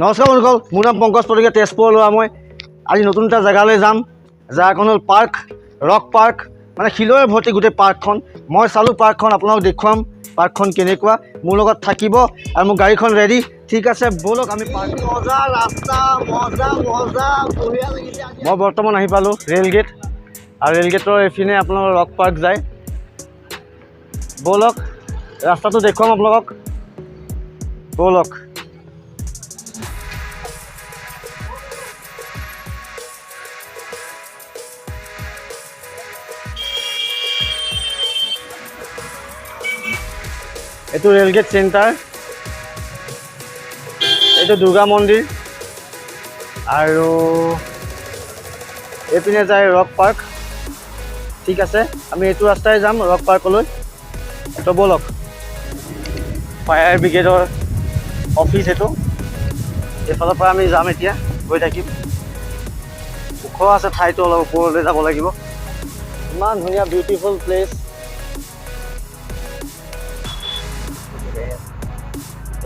নমস্কাৰ বন্ধুসকল, মোৰ নাম পংকজ পটকীয়া, তেজপুৰৰ ল'ৰা মই। আজি নতুন এটা জেগালৈ যাম, যাৰখন হ'ল পাৰ্ক, ৰক পাৰ্ক, মানে শিলৰে ভৰ্তি গোটেই পাৰ্কখন। মই চালোঁ পাৰ্কখন, আপোনালোকক দেখুৱাম পাৰ্কখন কেনেকুৱা। মোৰ লগত থাকিব আৰু মোৰ গাড়ীখন ৰেডি। ঠিক আছে, ব'লক আমি পাৰ্ক। মজা ৰাস্তা, মজা মজা, বঢ়িয়া লাগিছে। মই বৰ্তমান আহি পালোঁ ৰে'ল গেট, আৰু ৰে'ল গেটৰ এইপিনে আপোনালোকৰ ৰক পাৰ্ক যায়। ব'লক ৰাস্তাটো দেখুৱাম আপোনালোকক, ব'লক। এইটো ৰেলগেট চেণ্টাৰ, এইটো দুৰ্গা মন্দিৰ, আৰু এইপিনে যায় ৰক পাৰ্ক। ঠিক আছে, আমি এইটো ৰাস্তাই যাম ৰক পাৰ্কলৈ। তো ব'লক। ফায়াৰ ব্ৰিগেডৰ অফিচ এইটো, এইফালৰ পৰা আমি যাম এতিয়া, গৈ থাকিম। ওখ আছে ঠাইটো, অলপ ওপৰলৈ যাব লাগিব। ইমান ধুনীয়া বিউটিফুল প্লেচ।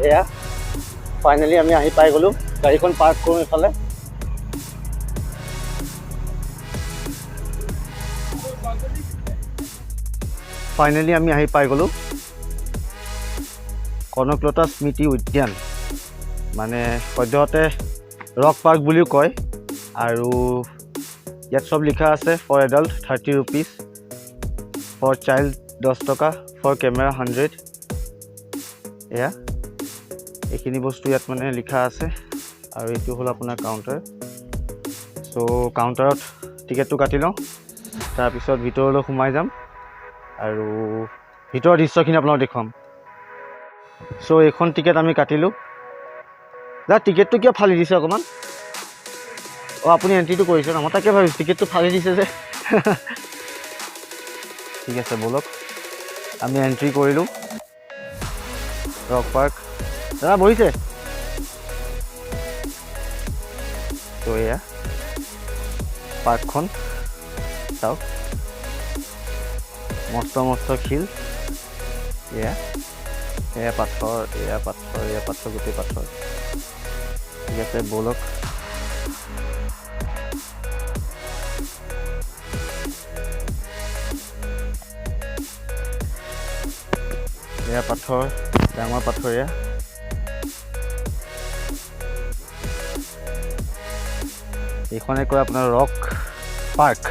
এয়া ফাইনেলি আমি আহি পাই গ'লোঁ। গাড়ীখন পাৰ্ক কৰোঁ এইফালে। ফাইনেলি আমি আহি পাই গ'লোঁ কনকলতা স্মৃতি উদ্যান, মানে সদ্যহতে ৰক পাৰ্ক বুলিও কয়। আৰু ইয়াত চব লিখা আছে, for adult 30 rupees, for child 10 টকা, ফৰ কেমেৰা 100। এয়া এইখিনি বস্তু ইয়াত মানে লিখা আছে। আৰু এইটো হ'ল আপোনাৰ কাউণ্টাৰ। চ' কাউণ্টাৰত টিকেটটো কাটি লওঁ, তাৰপিছত ভিতৰলৈ সোমাই যাম আৰু ভিতৰৰ দৃশ্যখিনি আপোনাক দেখুৱাম। চ' এইখন টিকেট আমি কাটিলোঁ। দাদা, টিকেটটো কিয় ফালি দিছে অকণমান? অঁ, আপুনি এণ্ট্ৰিটো কৰিছে ন? মই তাকে ভাবিছোঁ টিকেটটো ফালি দিছে যে। ঠিক আছে, ব'লক আমি এণ্ট্ৰি কৰিলোঁ ৰক পাৰ্ক। দাদা বহিছে? তো এয়া পাৰ্কখন চাওক, মস্ত মস্ত শিল। এয়া পাথৰ, এয়া পাথৰ, এয়া পাথৰ, গোটেই পাথৰ। ঠিক আছে, ব'লক। এয়া পাথৰ, ডাঙৰ পাথৰ। এয়া এইখনে কয় আপোনাৰ ৰক পাৰ্ক,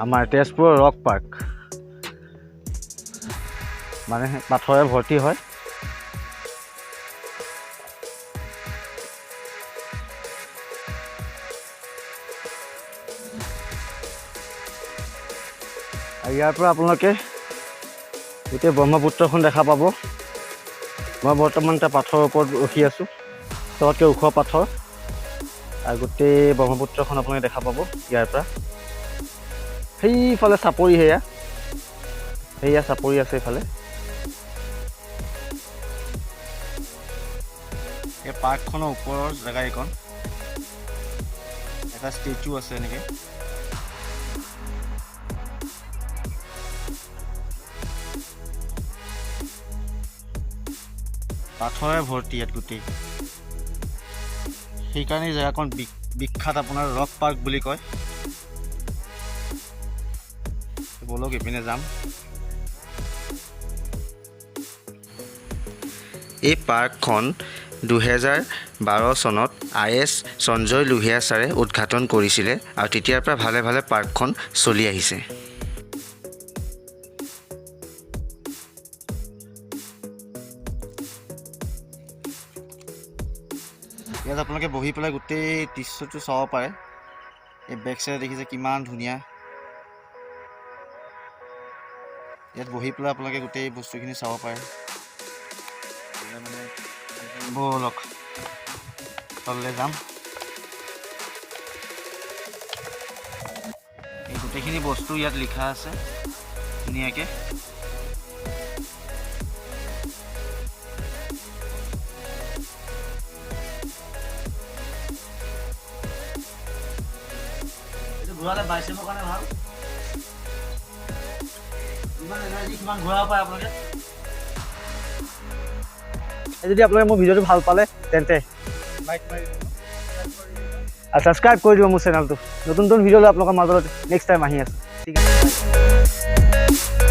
আমাৰ তেজপুৰৰ ৰক পাৰ্ক। মানে পাথৰে ভৰ্তি হয়। আৰু ইয়াৰ পৰা আপোনালোকে গোটেই ব্ৰহ্মপুত্ৰখন দেখা পাব। মই বৰ্তমান এটা পাথৰৰ ওপৰত ৰখি আছোঁ, চবতকৈ ওখ পাথৰ, আৰু গোটেই ব্ৰহ্মপুত্ৰখন আপোনালোকে দেখা পাব ইয়াৰ পৰা। সেইফালে চাপৰি, সেয়া চাপৰি আছে এইফালে। এই পাৰ্কখনৰ ওপৰৰ জেগা এইখন, এটা ষ্টেচু আছে এনেকৈ। পাথৰে ভৰ্তি ইয়াত গোটেই, সেইকাৰণে জেগাখন বিখ্যাত আপোনাৰ ৰক পাৰ্ক বুলি কয়। ব'লক এইপিনে যাম। এই পাৰ্কখন 2012 চনত IS সঞ্জয় লোহিয়া ছাৰে উদ্ঘাটন কৰিছিলে, আৰু তেতিয়াৰ পৰা ভালে ভালে পাৰ্কখন চলি আহিছে। ইয়াত আপোনালোকে বহি পেলাই গোটেই দৃশ্যটো চাব পাৰে। এই বেক চাইডে দেখিছে কিমান ধুনীয়া। ইয়াত বহি পেলাই আপোনালোকে গোটেই বস্তুখিনি চাব পাৰে। ব'লক তললৈ যাম। এই গোটেইখিনি বস্তু ইয়াত লিখা আছে ধুনীয়াকৈ। ঘূৰালে বাইচেপৰ কাৰণে ভাল। ইমান এনাৰ্জি কিমান ঘূৰাব পাৰে আপোনালোকে। যদি আপোনালোকে মোৰ ভিডিঅ'টো ভাল পালে তেন্তে লাইক মাৰি আৰু ছাবস্ক্ৰাইব কৰি দিব মোৰ চেনেলটো নতুন নতুন ভিডিঅ' লৈ আপোনালোকৰ মাজত নেক্সট টাইম আহি আছোঁ ঠিক আছে